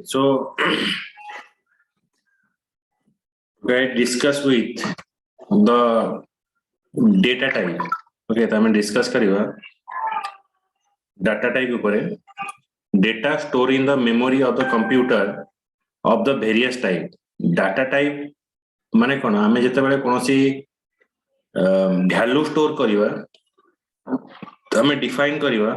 So we discuss with the data type. Okay, तो हमें discuss करिवा data type ऊपर data store in the memory of the computer of the various type. Data type माने कौन हमें जितने बड़े कौन सी value store करिवा तो हमें define करिवा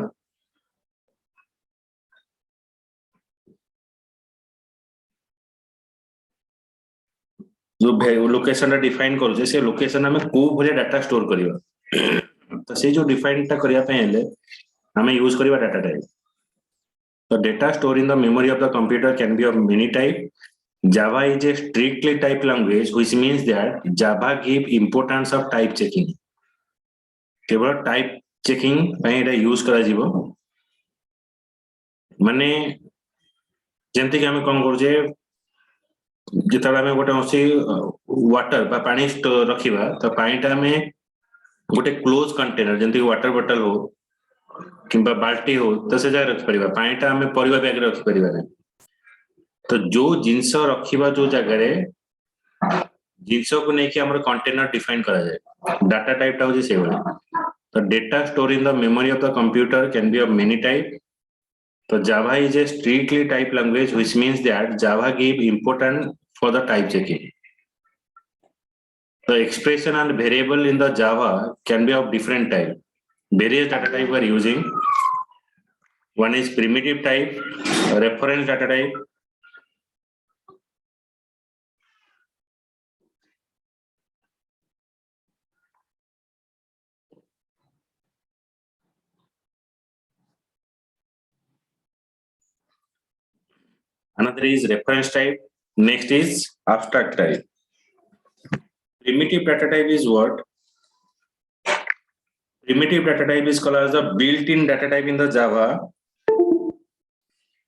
जो लोकेशन डिफाइन करूचे से लोकेशन हमें को भले डाटा स्टोर करिवा तो से जो डिफाइन टा करिया पे हेले हमें यूज करिवा डाटा टाइप तो data store in the memory of the computer can be of many type Java is a strictly type language which means that Java give importance of type checking केवल type checking ପାଇଁ एटा use करा जीवो माने जेंति कि हमें कोन करूचे जेतबा हमें गोटे होसी वाटर बा पानी रखिबा तो पानीटा में गोटे क्लोज कंटेनर जेंति वाटर बोतल हो किंबा बाल्टी हो तो से जगह रख परिबा पानीटा हमें परिबा बैग रख परिबा नहीं तो जो जिंस रखिबा जो जगह रे जिंस को नहीं कि हमर कंटेनर डिफाइन करा जाए डाटा टाइप टा हो से वाला तो data store in the memory of the computer can be of many type तो Java is a strictly type language which means that Java give important for the type checking. The expression and variable in the Java can be of different type. Various data type we are using. One is primitive type, reference data type. Another is reference type. Next is abstract type. Primitive data type is what? Primitive data type is called as the built-in data type in the Java.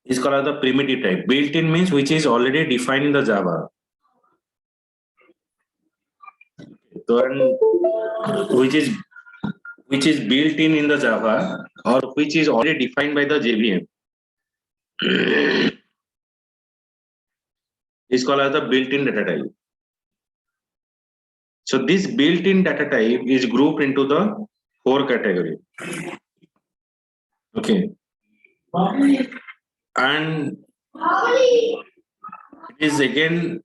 Is called as the primitive type. Built-in means which is already defined in the Java. So, which is built in the Java or which is already defined by the JVM. Is called as the built-in data type. So this built-in data type is grouped into the 4 category. Okay. And it is again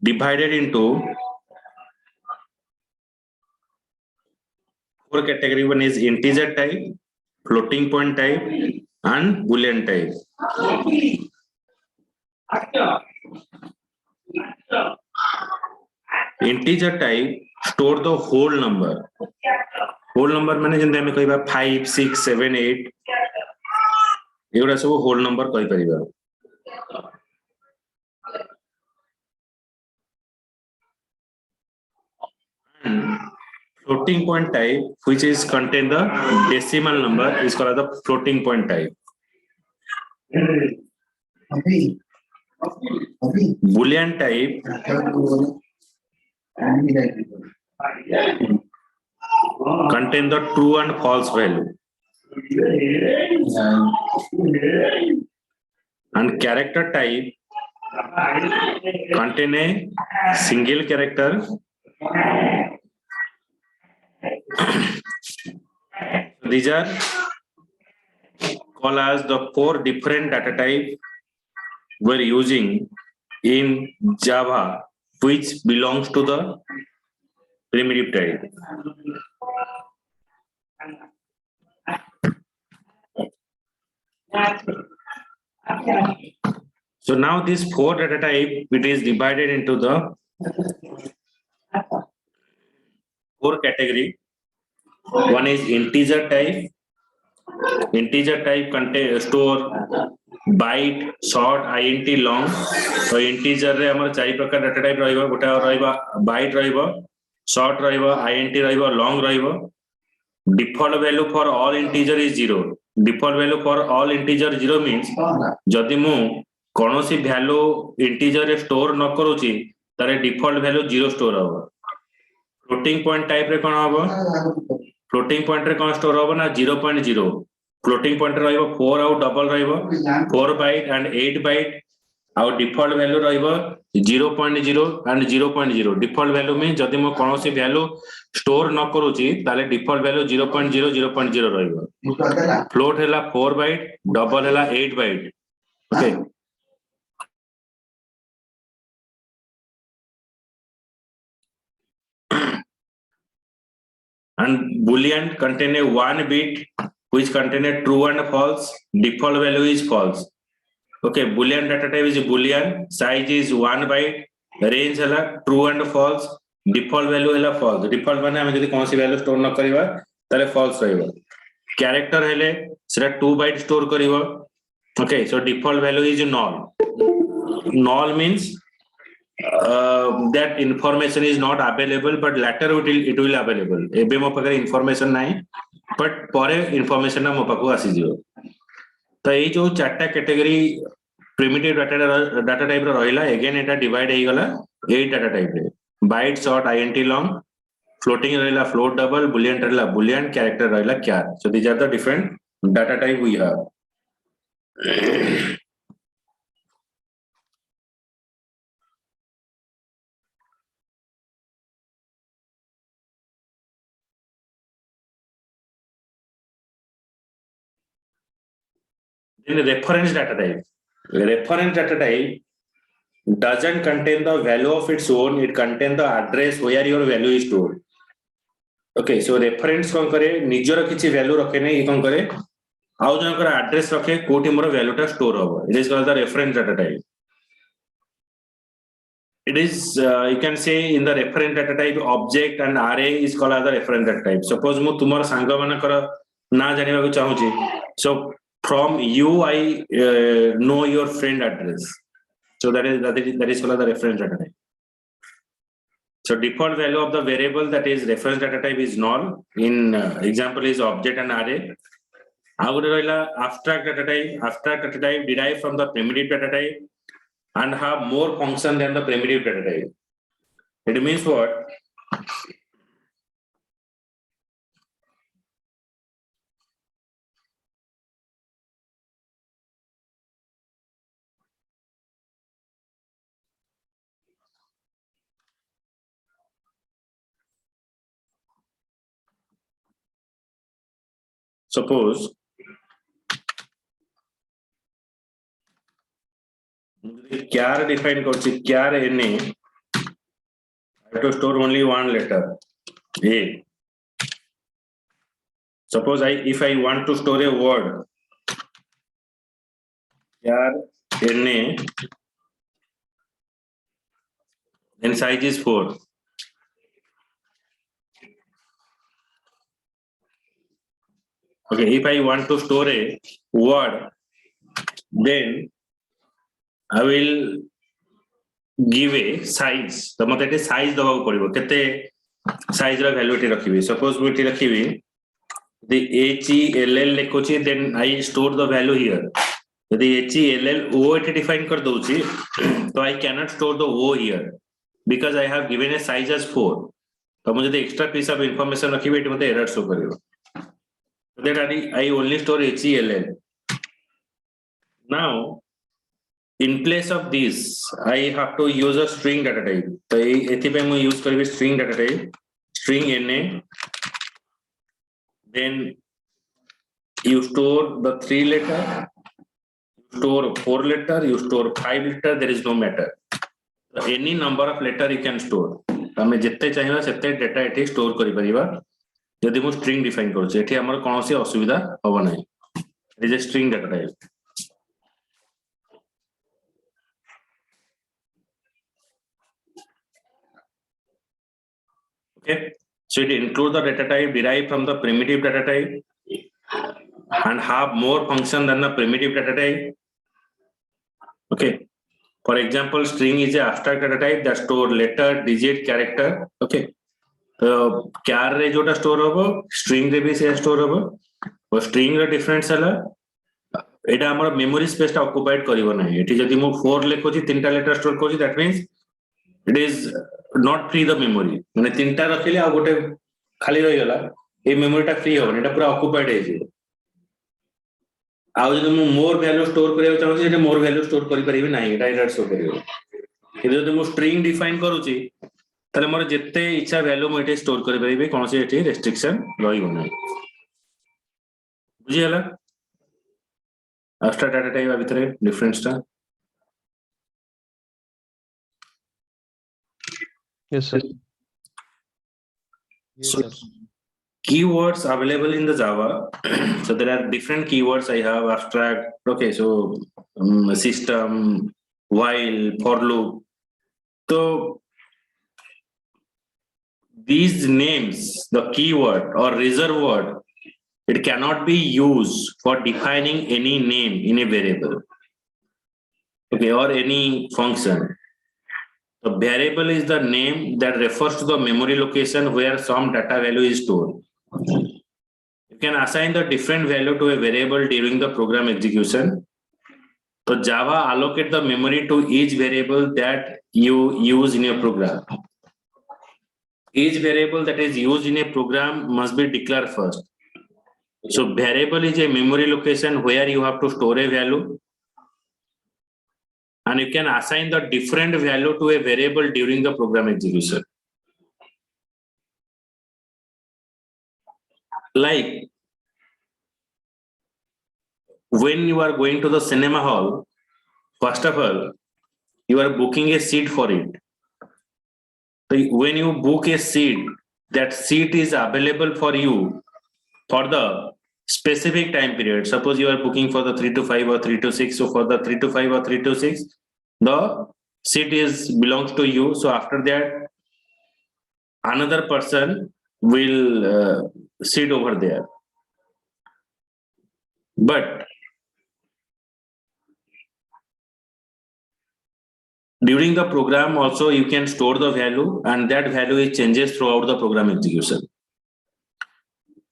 divided into 4 category. One is integer type, floating point type, and boolean type. Integer type store the whole number. Whole number माने जंदे हमें कहिबा 5 6 7 8 एगुडा सब whole number कहि परिबा. Floating point type which is contain the decimal number is called the floating point type. Boolean type contain the true and false value. And character type contain a single character. These are called as the 4 different data type we're using in Java which belongs to the primitive type. So now this 4 data type it is divided into the 4 category. One is integer type. Integer type contain store byte, short, int, long. So integer रे हमर 4 प्रकार data type रहइबा गोटा रहइबा byte रहइबा short रहइबा int रहइबा long रहइबा. Default value for all integer is 0. Default value for all integer 0 means जदि मु कोनोसी value integer रे store न करूची तारे डिफॉल्ट वैल्यू 0 स्टोर होबो. फ्लोटिंग पॉइंट टाइप रे कोन होबो फ्लोटिंग पॉइंट रे कोन स्टोर होबो ना 0.0 फ्लोटिंग पॉइंट रहिबो 4 आउ डबल रहिबो 4 बाइट एंड 8 बाइट आउ डिफॉल्ट वैल्यू रहिबो 0.0 एंड 0.0 डिफॉल्ट वैल्यू में जदि मो कोनोसी वैल्यू स्टोर न करूची ताले डिफॉल्ट वैल्यू 0.0 0.0 रहिबो फ्लोट हैला 4 बाइट डबल हैला 8 byte okay and boolean contain a one bit which contain a true and false default value is false okay boolean data type is boolean size is 1 byte range hela true and false default value hela false default माने हम जदी कोनसी value store न करबा ताले false रहइबो character हेले सेटा 2 byte store करबो okay so default value is null null means that information is not available but later it will available ebe mo pakare information nahi but pore information na mo paku asi jibo to ei jo charta category primitive data type ro rahila again eta divide hei gala 8 data type re byte short int long floating rahila float double boolean rahila boolean character rahila char so these are the different data type we have then reference data type doesn't contain the value of its own it contains the address where your value is stored okay so reference kon kare nijor kichi value rakhe nei kon kare au janakar address rakhe koti mora value ta store hobo it is called the reference data type it is you can say in the reference data type object and array is called as the reference data type suppose mu tumar sanga manakara na janiba ku chahuchi so from you I know your friend address so that is called the reference data type so default value of the variable that is reference data type is null in example is object and array abstract data type derived from the primitive data type and have more function than the primitive data type it means what suppose char define korchi char na I have to store only one letter a suppose if I want to store a word char na then size is 4 okay if I want to store a word then I will give a size तो मते एटे size दबा पड़िबो केते size रा value एटे रखिबे suppose मैं एटे रखिबे the HELL लेखोची then I store the value here यदि HELL O एटे define कर दोची तो I cannot store the O here because I have given a size as 4 तो मुझे the extra piece of information रखिबे एटे मते error show करिवो so that I only store HELL now in place of this I have to use a string data type so एथिपे मैं use करिबे string data type string na then you store the 3 letter you store 4 letter you store 5 letter there is no matter so any number of letter you can store हमें जितने चाहिए सेते data एठी store करि परिबा यदि मो string define करछ एठी हमर कोनोसी असुविधा होबो नै it is a string data type okay so it includes the data type derived from the primitive data type and have more function than the primitive data type okay for example string is a abstract data type that store letter digit character okay char re jota store hobo string re bhi se store hobo और string ର difference ହେଲା एटा हमर memory space टा occupied करिवो नै एठी जदि मो 4 लेखोची तीनटा लेटर स्टोर करूची that means it is not free the memory माने तीनटा रखिले आ गोटे खाली रहि गला ए मेमोरी टा फ्री होबो एटा पूरा occupied हे जे आउ जदि मु मोर वैल्यू स्टोर करिया चाहूची एटा मोर वैल्यू स्टोर करि परिबि नाही एटा एरर शो करियो कि जदि मु स्ट्रिंग डिफाइन करूची ताले मोर जेते इच्छा वैल्यू मु एटे स्टोर करि परिबि कोनसे एटी रेस्ट्रिक्शन रहिबो नाही बुझी हला एब्स्ट्रैक्ट डाटा टाइप भितरे डिफरेंस टा Yes, sir. Yes, So- sir. keywords available in the Java. So there are different keywords. I have abstract. Okay, so system, while, for loop. So these names, the keyword or reserve word, it cannot be used for defining any name in a variable. Okay, or any function. The variable is the name that refers to the memory location where some data value is stored. You can assign the different value to a variable during the program execution. So Java allocate the memory to each variable that you use in your program. Each variable that is used in a program must be declared first. So variable is a memory location where you have to store a value. And you can assign the different value to a variable during the program execution. Like when you are going to the cinema hall, first of all, you are booking a seat for it. So when you book a seat, that seat is available for you for the specific time period. Suppose you are booking for the 3 to 5 or 3 to 6. So for the 3 to 5 or 3 to 6, the seat is belongs to you. So after that, another person will sit over there. But during the program also you can store the value and that value is changes throughout the program execution.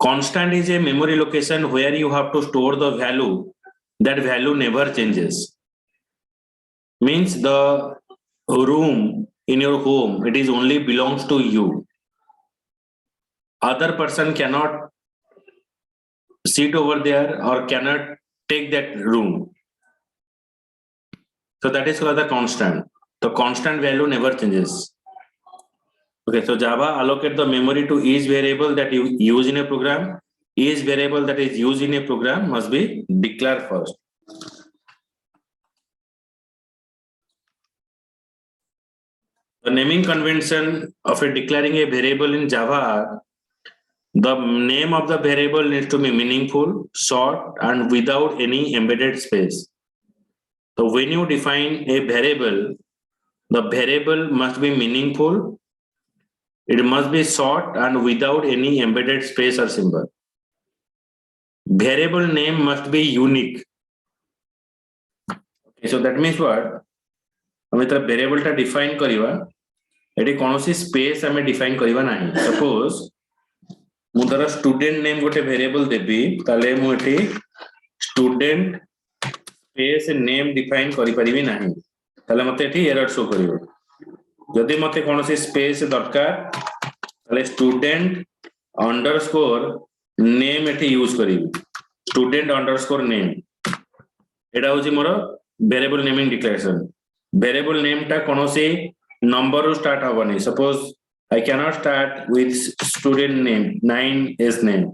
Constant is a memory location where you have to store the value. That value never changes. Means the room in your home, it is only belongs to you. Other person cannot sit over there or cannot take that room. So that is called the constant. The constant value never changes. Okay, so Java allocate the memory to each variable that you use in a program. Each variable that is used in a program must be declared first. The naming convention of a declaring a variable in Java are the name of the variable needs to be meaningful, short, and without any embedded space. So when you define a variable, the variable must be meaningful, it must be short and without any embedded space or symbol. Variable name must be unique. Okay, so that means what? हमें तर variable टा define करिवा eighty कोनोसी space हमें define करिवा नहीं. Suppose मु तर student name गोटे variable देबी ताले मु eighty student space name define करि परिबी नहीं. ताले मते एटी error show करिवो. जदि मते कोनोसी space दरकार ताले student underscore name एटी यूज करिवि. Student underscore name एटा होची मोर variable naming declaration. Variable name टा कोनोसी number row start हबनी. Suppose I cannot start with student name 9's name.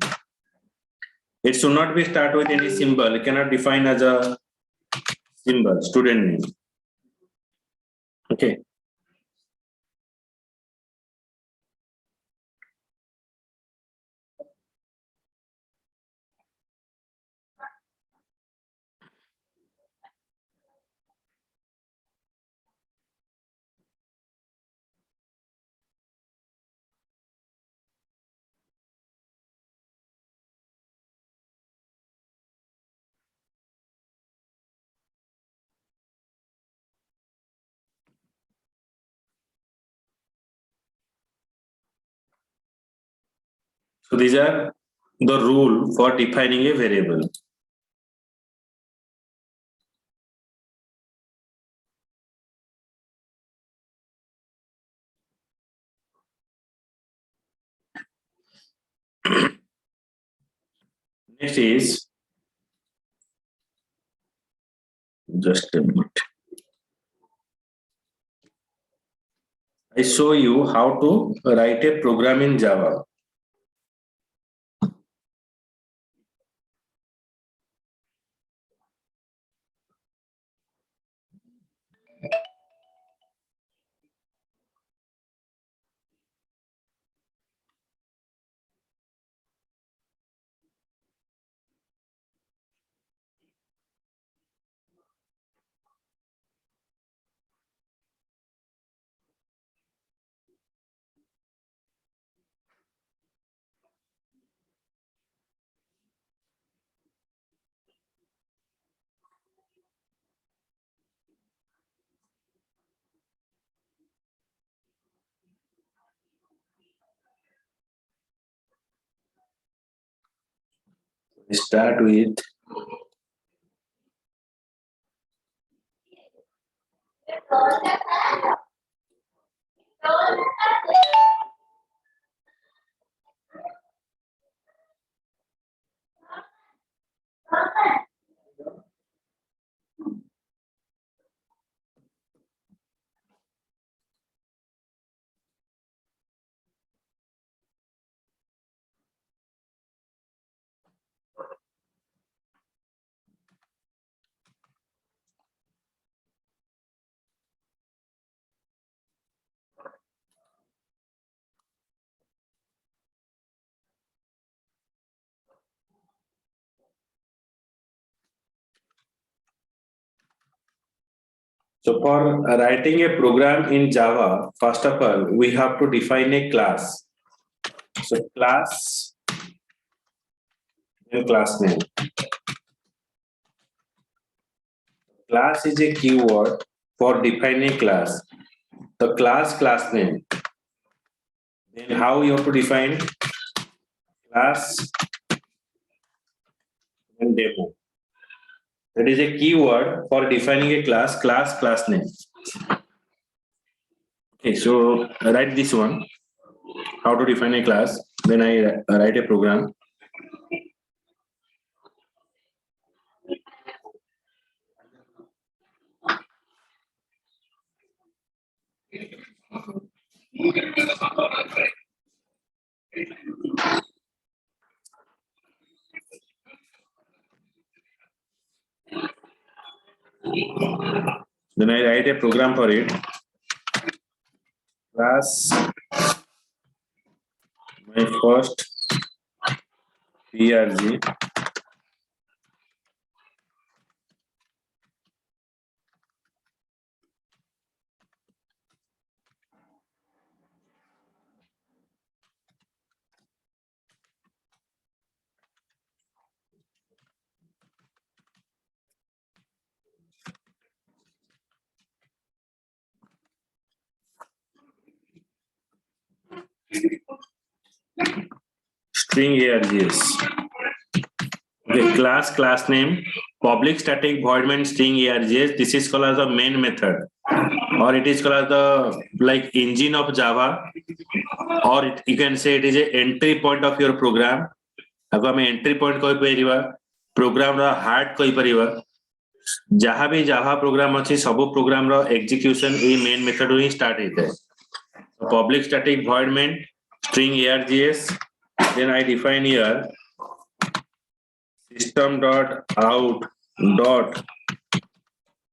It should not be start with any symbol. It cannot define as a symbol student name. Okay. So these are the rule for defining a variable. Next is Just a minute. I show you how to write a program in Java. Start with So for writing a program in Java, first of all, we have to define a class. So class and class name. Class is a keyword for defining class. The class name. Then how you have to define class and demo. That is a keyword for defining a class name. Okay, so write this one. How to define a class. Then I write a program. Then I write a program for it. Class my first PRG. String args. Okay, class name, public static void main string args. This is called as the main method, or it is called as the like engine of Java, or you can say it is a entry point of your program. आगे हमें entry point कही परिवा, program रा heart कही परिवा. जहाँ भी Java program अच्छी सबो program रा execution ये main method रो ही start होता है. Public static void main string args. Then I define here system dot out dot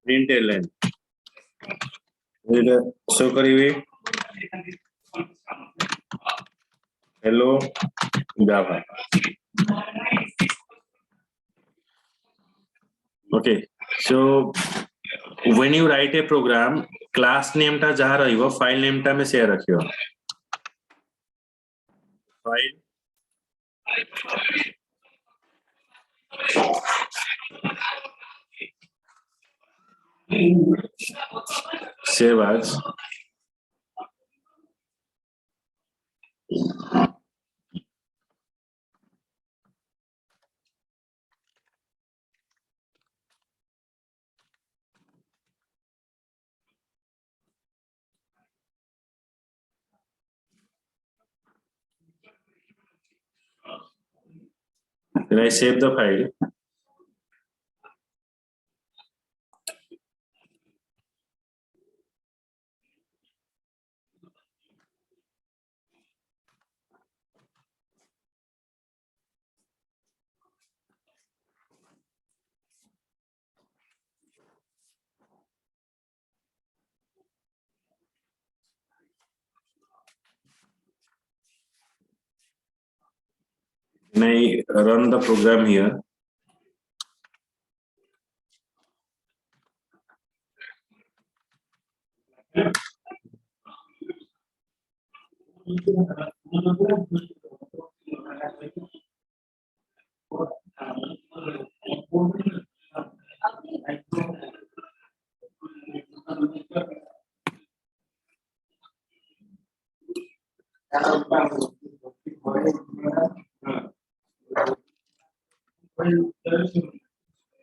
println. So करिए hello Java. Okay, so when you write a program, class name टा जहाँ रहियो, file name टा में share रखियो. File save as. Then I save the file. When I run the program here,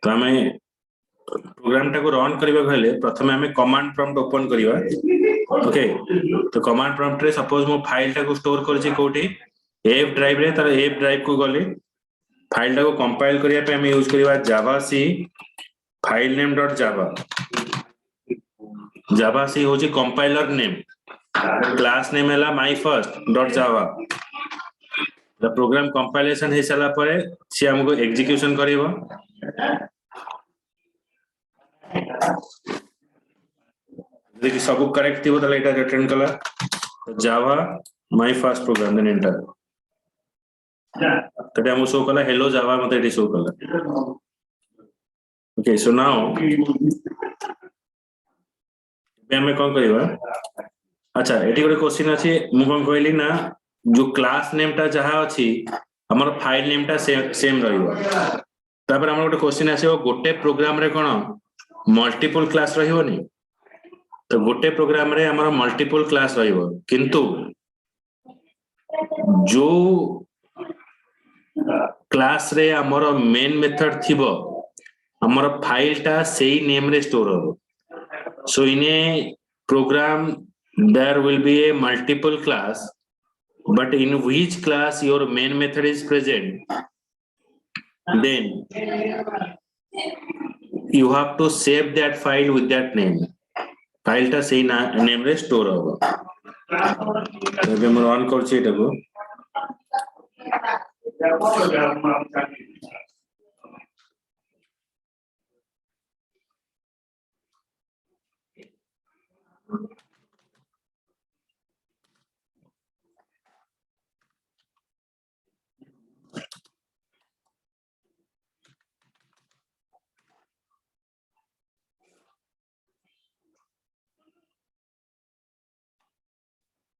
तो आम programme टाको रन करबा हेले प्रथमे आमे कमांड प्रॉम्प्ट ओपन करिवा। ओके, तो कमांड प्रॉम्प्ट रे सपोज मो फाइल टाको स्टोर करछि कोठी एफ ड्राइव रे, तर एफ ड्राइव को गले फाइल टाको कंपाइल करिया पे हमें यूज करिवा Java C file name dot Java. Java C होची कंपाइलर नेम, क्लास नेम हैला my first dot Java. The program compilation हे साला परे सी हमको एग्जीक्यूशन करिवो। देखि सब करेक्ट थिबो त एटा रिटर्न कला Java my first program then enter. तबे हमको शो कला हेलो जावा मते एटी शो कला। ओके, सो नाउ हमें कौन करिवा। अच्छा, एटी गोटे क्वेश्चन अछि मु कोन कहली ना जो क्लास नेम टा जहा अछि हमर फाइल नेम टा सेम रहइबो। तापर हमर गोटे क्वेश्चन आसीबो गोटे प्रोग्राम रे कोन मल्टीपल क्लास रहिबोनी। तो गोटे प्रोग्राम रे हमर मल्टीपल क्लास रहिबो, किंतु जो क्लास रे हमर मेन मेथड थिबो हमर फाइल टा सेही नेम रे स्टोर हो। So in a program there will be a multiple class, but in which class your main method is present, then you have to save that file with that name. File ta sei name re store hobo। तबे हम run करछि एटाको।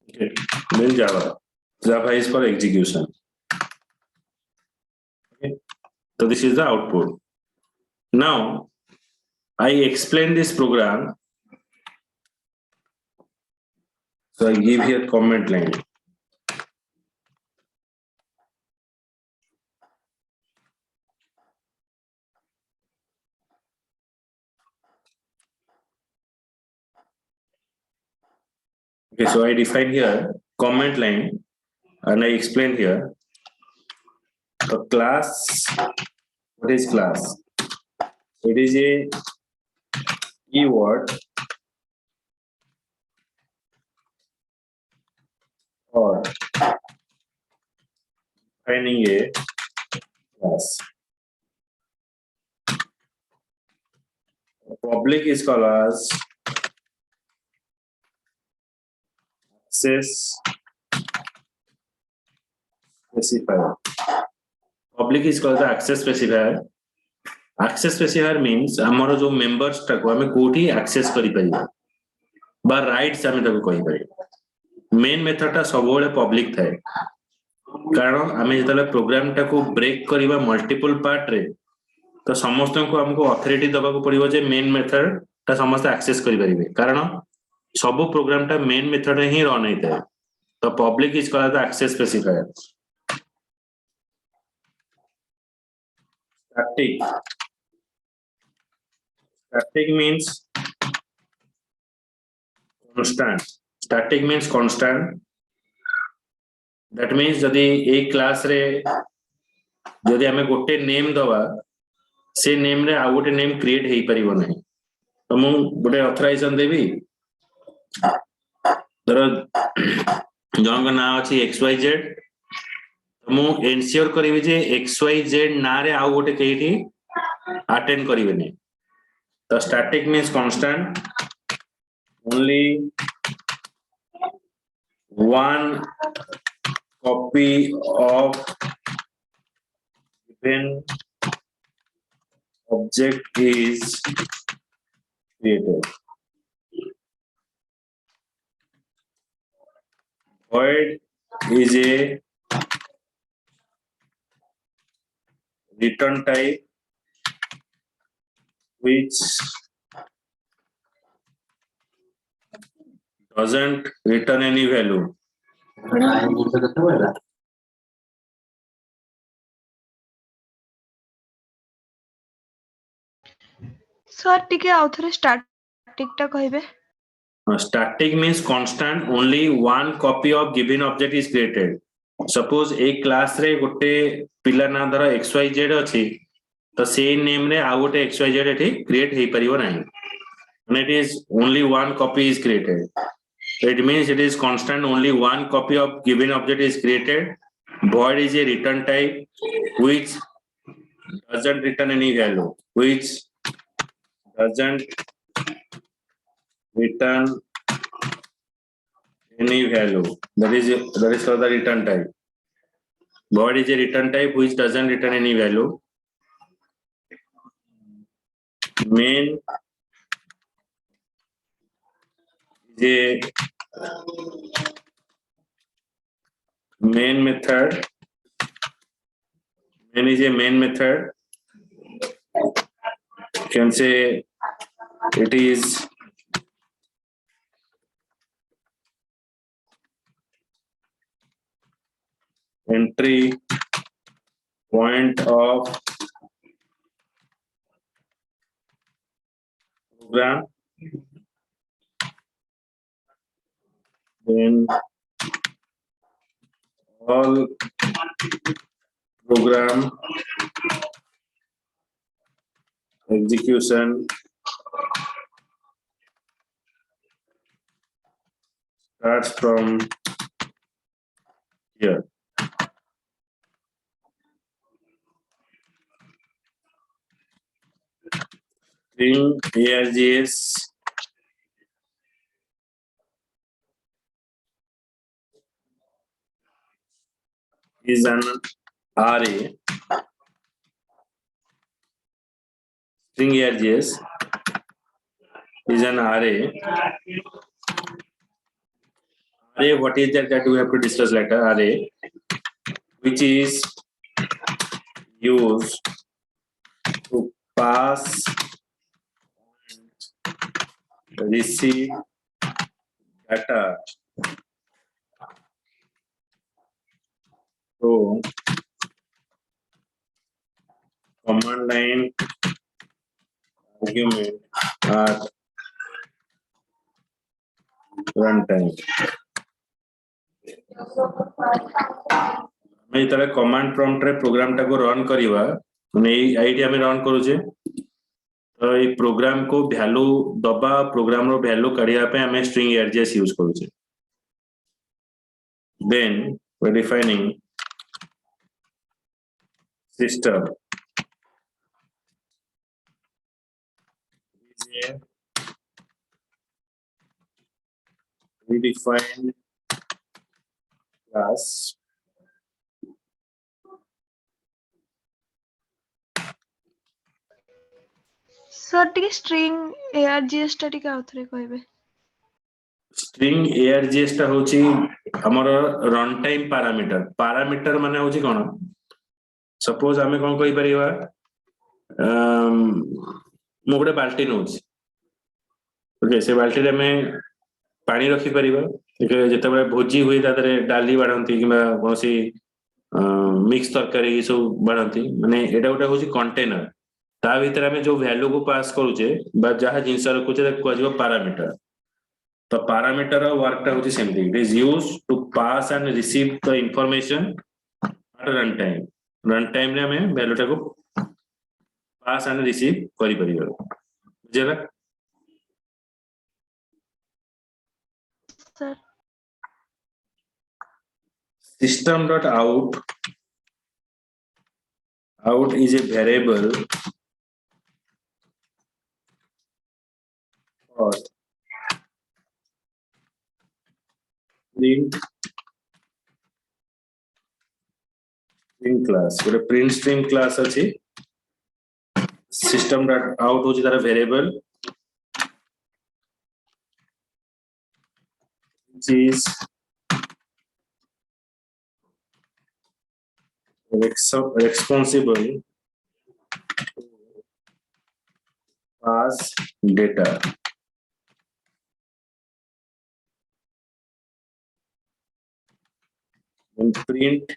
Okay, then Java. Java is for execution. Okay, so this is the output. Now I explain this program. So I give here comment line. Okay, so I define here comment line and I explain here the class. What is class? It is a keyword or defining a class. Public is called as access specifier. Public is called the access specifier. Access specifier means हमरो जो members टाको हमें कोठी access करि परिबा बा rights हमें ताको कहि परिबा। मेन मेथड टा सबोले पब्लिक थाए, कारण हमें जतले प्रोग्राम टाको ब्रेक करिबा मल्टीपल पार्ट रे तो समस्त को हमको अथॉरिटी दबा को पड़िबो जे मेन मेथड ता समस्त एक्सेस करि परिबे, कारण सब प्रोग्राम टा मेन मेथड रे ही रन होइते। तो public is called the access specifier. Static means constant. Static means constant. That means जदि एक क्लास रे जदि हमें गोटे नेम दवा से नेम रे आ गोटे नेम क्रिएट हेई परिबो नै। तो मु गोटे ऑथराइजेशन देबी तर जन का नाम अछि XYZ, मु एन्श्योर करिवि जे XYZ ना रे आ गोटे केही अटेंड करिवे नै। The static means constant. Only one copy of when object is created. Void is a return type which doesn't return any value. Sir टिके आउथरे स्टैटिक टा कहबे Static means constant, only one copy of given object is created. Suppose एक class रे गोटे पिला ना धर xyz अछि तो सेम नेम रे आ गोटे xyz एठी क्रिएट हेई परिबो नाही. When it is only one copy is created, it means it is constant, only one copy of given object is created. Void is a return type which doesn't return any value, which doesn't return any value. That is for the return type. Void is a return type which doesn't return any value. Main is a main method. Main is a main method. You can say it is entry point of program. Then all program execution starts from here. String ARGS is an array. String ARGS is an array. Array, what is that we have to discuss later? Array, which is used to pass, receive data. So, command line argument at runtime. ଆମେ ଯେତେବେଳେ command ପ୍ରମ୍ପ୍ଟରେ ପ୍ରୋଗ୍ରାମଟାକୁ run କରିବା ମାନେ ଏଇଠି ଆମେ run କରୁଛେ ତ ଏଇ ପ୍ରୋଗ୍ରାମକୁ value ଦବା ପ୍ରୋଗ୍ରାମର ଭ୍ୟାଲୁ କାଢିବା ପାଇଁ ଆମେ ଷ୍ଟ୍ରିଂ args ୟୁଜ କରୁଛେ. Then we're defining system is a redefined class sir टिके स्ट्रिंग args टा टिके आउथरे कहबे string args टा होची हमर रन टाइम पैरामीटर माने होची कोन सपोज हमें कोन कहि परिबा मो गोटे बाल्टी नउची ओके से बाल्टी रे में पानी रखी परिबा जेते बेले भोजी हुई तादरे डाली बाढंती किबा कोसी मिक्स तरकारी सब बाढंती माने एटा गोटे होची कंटेनर ता भीतर हमें जो वैल्यू को पास करूचे बा जहा जिंस रखुचे को आजिबो parameter. The parameter of work टा होची सेमती. It is used to pass and receive the information at runtime. Runtime रे हमें वैल्यू टा को pass and receive करि परिबो. बुझला sir system.out is a variable for print print class ଗୋଟେ print stream class ଅଛି system dot out होची तार variable which is responsible to pass data. When print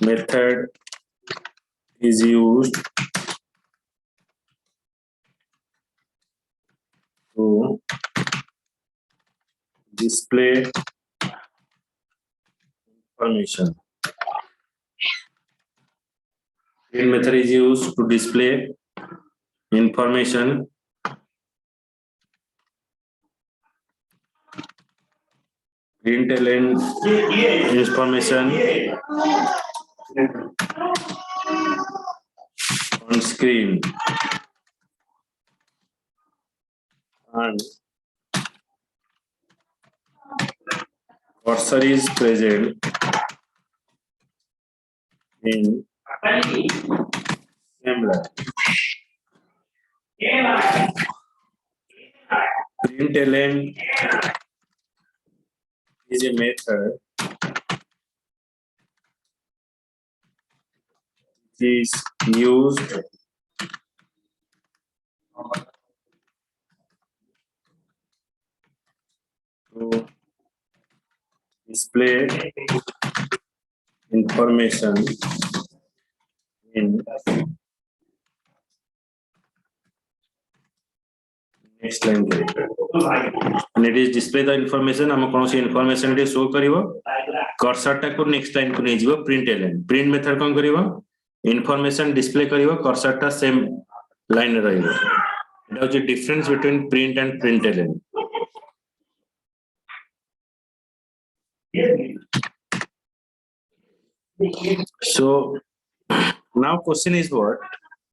method is used to display information. Print method is used to display information. Println information on screen and cursor is present in same line. Println is a method which is used to display information in next line character. And it is display the information हम कौन सी information it show करिवो cursor टा को next line को नहीं जीवो println print method कौन करिवो information display करिवो cursor टा same line रहिवो it is the difference between print and println. So now question is what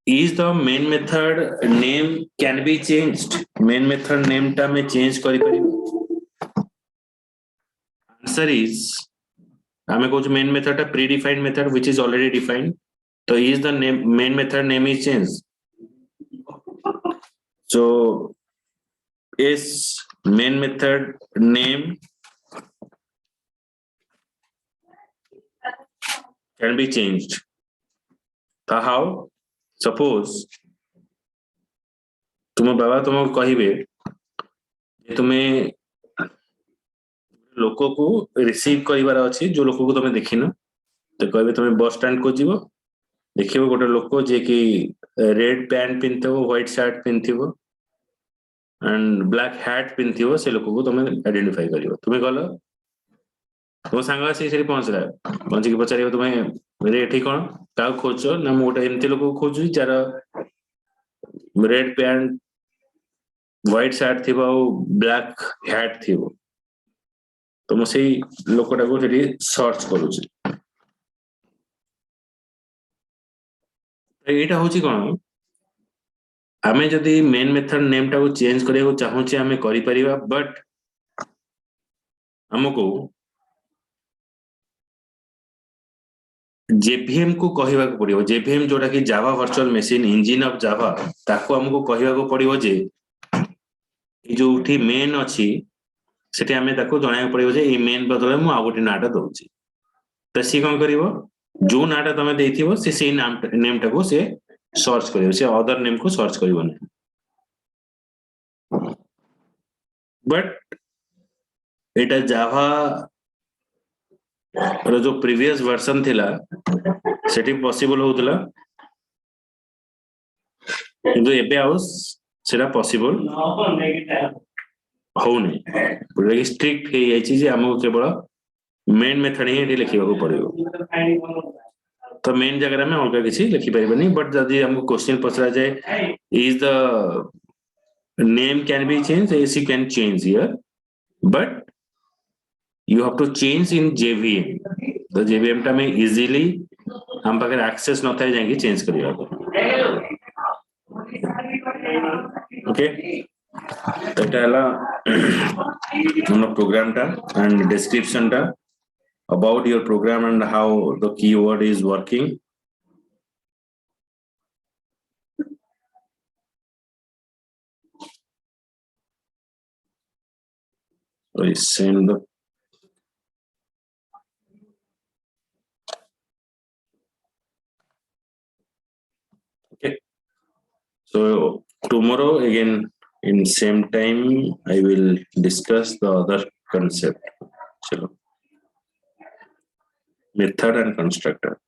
is the main method name can be changed main method name टा में change करी answer is हमें कुछ main method टा predefined method which is already defined so is the name main method name is changed so is main method name can be changed so how suppose तुम बाबा तुमको कहिबे जे तुम्हें लोक को रिसीव करिवार अछि जो लोक को तुम देखिनो तो कहबे तुम बस स्टैंड को जीवो देखिबो गोटे लोक जे कि रेड पैंट पिनथबो व्हाइट शर्ट पिनथिबो एंड ब्लैक हैट पिनथिबो से लोक को तुम आइडेंटिफाई करिवो तुम गलो तुम सांग आसी सेठी पहुंचला पहुंच के पचारिबो तुम रे एठी कोन का खोजो ना मो गोटे एमती लोक को खोजु जार रेड पैंट व्हाइट शर्ट थिबो ब्लैक हैट थिबो तो मो सेही लोकटा को सेठी सर्च करूची एटा होची कोन आमे जदी मेन मेथड नेम टा को चेंज करिया को चाहूची आमे करि परिबा बट हमको जेवीएम को कहवा को पड़िबो जेवीएम जोटा कि Java virtual machine engine of Java ताको हमको कहवा को पड़िबो जे जोठी मेन अछि सेठी हमें ताको जणाय पड़िबो जे ई मेन बदले मु आ गोटी नाटा दउची त सी कोन करिवो जो नाटा तमे देथिबो से सेही नाम नेम टाको से सर्च करिवो से अदर नेम को सर्च करिवो नै बट एटा जावा रो जो प्रीवियस वर्जन थिला सेठी पॉसिबल होतला किंतु एबे आउस सेटा पॉसिबल होउनी पूरा स्ट्रिक्ट हे याची जे हमको केवल मेन मेथड ही एठी लिखिबा को पड़िबो तो मेन जगह में अलग किसी लिखि परिबनी बट जदी हमको क्वेश्चन पूछा जाए is the name can be change yes you can change here but you have to change in JVM the JVM टा में इजीली हम पाकर एक्सेस न थाई जाएंगे चेंज करिया ओके तो एटा हला प्रोग्राम टा एंड डिस्क्रिप्शन टा about your program and how the keyword is working. So I send the okay. So tomorrow again in same time I will discuss the other concept. Chalo. Method and constructor.